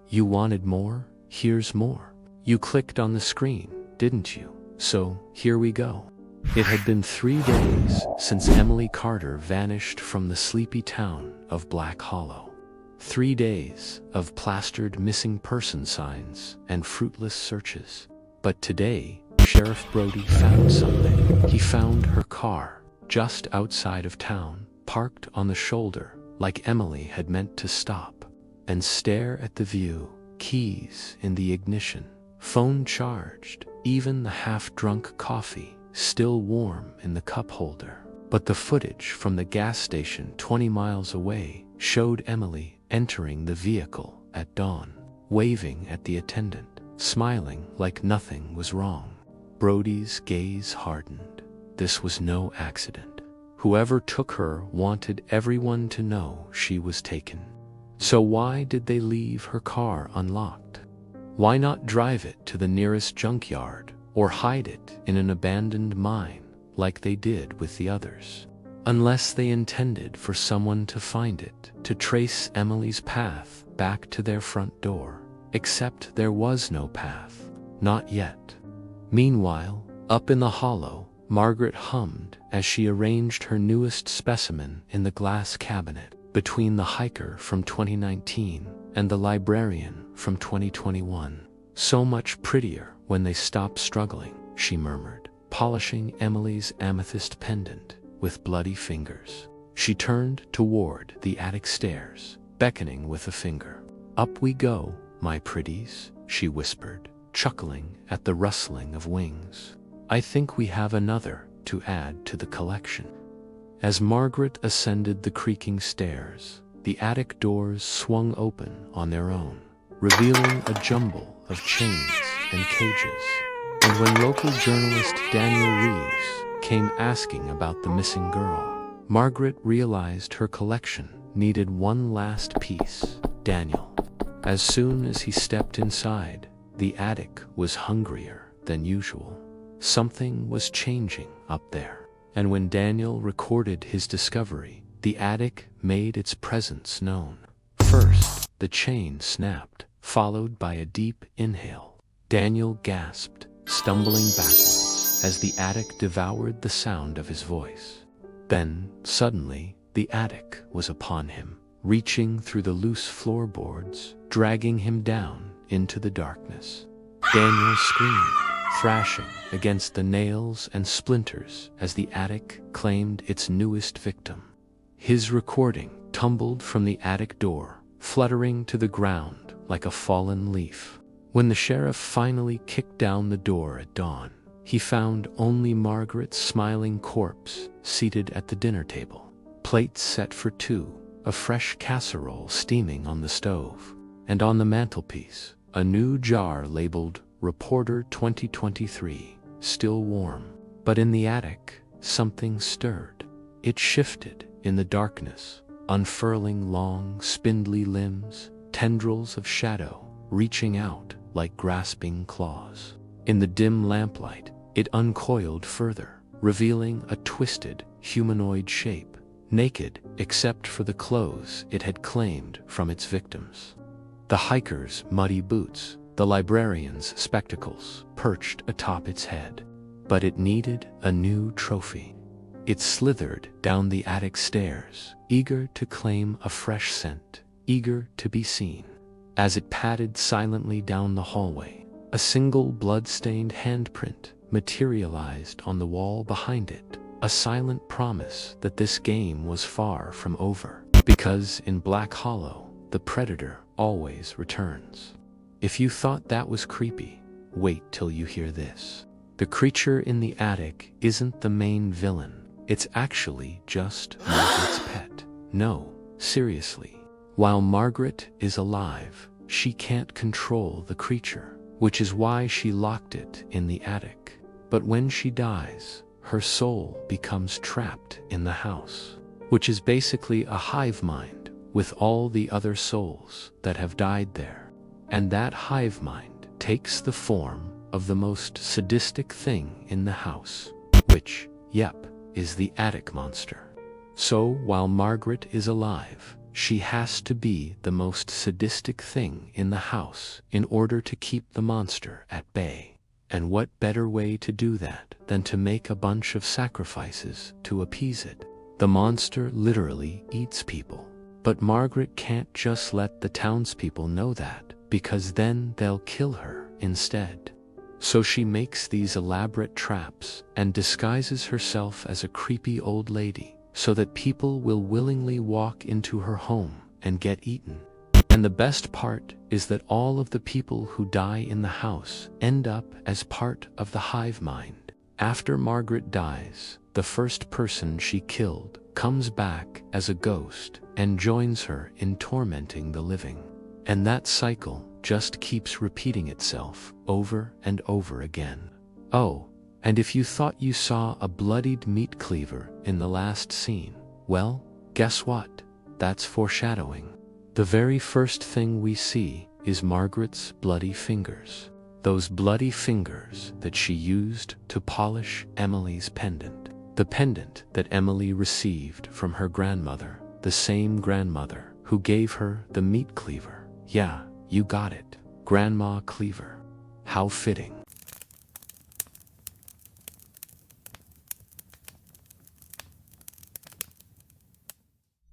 You wanted more? Here's more. You clicked on the screen, didn't you? So, here we go. It had been 3 days since Emily Carter vanished from the sleepy town of Black Hollow. 3 days of plastered missing person signs and fruitless searches. But today, Sheriff Brody found something. He found her car, just outside of town, parked on the shoulder, like Emily had meant to stop and stare at the view, keys in the ignition, phone charged, even the half-drunk coffee still warm in the cup holder. But the footage from the gas station 20 miles away showed Emily entering the vehicle at dawn, waving at the attendant, smiling like nothing was wrong. Brody's gaze hardened. This was no accident. Whoever took her wanted everyone to know she was taken. So why did they leave her car unlocked? Why not drive it to the nearest junkyard or hide it in an abandoned mine like they did with the others? Unless they intended for someone to find it, to trace Emily's path back to their front door. Except there was no path. Not yet. Meanwhile, up in the hollow, Margaret hummed as she arranged her newest specimen in the glass cabinet between the hiker from 2019 and the librarian from 2021. So much prettier when they stop struggling, she murmured, polishing Emily's amethyst pendant with bloody fingers. She turned toward the attic stairs, beckoning with a finger. Up we go, my pretties, she whispered, chuckling at the rustling of wings. I think we have another to add to the collection. As Margaret ascended the creaking stairs, the attic doors swung open on their own, revealing a jumble of chains and cages. And when local journalist Daniel Reeves came asking about the missing girl, Margaret realized her collection needed one last piece. Daniel. As soon as he stepped inside, the attic was hungrier than usual. Something was changing up there. And when Daniel recorded his discovery, the attic made its presence known. First, the chain snapped, followed by a deep inhale. Daniel gasped, stumbling backwards as the attic devoured the sound of his voice. Then, suddenly, the attic was upon him, reaching through the loose floorboards, dragging him down into the darkness. Daniel screamed, thrashing against the nails and splinters as the attic claimed its newest victim. His recording tumbled from the attic door, fluttering to the ground like a fallen leaf. When the sheriff finally kicked down the door at dawn, he found only Margaret's smiling corpse seated at the dinner table, plates set for 2, a fresh casserole steaming on the stove, and on the mantelpiece, a new jar labeled Reporter 2023, still warm. But in the attic, something stirred. It shifted in the darkness, unfurling long, spindly limbs, tendrils of shadow reaching out like grasping claws. In the dim lamplight, it uncoiled further, revealing a twisted, humanoid shape, naked except for the clothes it had claimed from its victims. The hiker's muddy boots, the librarian's spectacles, perched atop its head. But it needed a new trophy. It slithered down the attic stairs, eager to claim a fresh scent, eager to be seen. As it padded silently down the hallway, a single blood-stained handprint materialized on the wall behind it, a silent promise that this game was far from over. Because in Black Hollow, the predator always returns. If you thought that was creepy, wait till you hear this. The creature in the attic isn't the main villain. It's actually just Margaret's pet. No, seriously. While Margaret is alive, she can't control the creature, which is why she locked it in the attic. But when she dies, her soul becomes trapped in the house, which is basically a hive mind with all the other souls that have died there. And that hive mind takes the form of the most sadistic thing in the house, which, yep, is the attic monster. So while Margaret is alive, She has to be the most sadistic thing in the house in order to keep the monster at bay. And what better way to do that than to make a bunch of sacrifices to appease it? The monster literally eats people. But Margaret can't just let the townspeople know that, because then they'll kill her instead. So she makes these elaborate traps and disguises herself as a creepy old lady so that people will willingly walk into her home and get eaten. And the best part is that all of the people who die in the house end up as part of the hive mind. After Margaret dies, the first person she killed comes back as a ghost and joins her in tormenting the living. And that cycle just keeps repeating itself over and over again. Oh, and if you thought you saw a bloodied meat cleaver in the last scene, well, guess what? That's foreshadowing. The very first thing we see is Margaret's bloody fingers. Those bloody fingers that she used to polish Emily's pendant. The pendant that Emily received from her grandmother, the same grandmother who gave her the meat cleaver. Yeah, you got it. Grandma Cleaver. How fitting.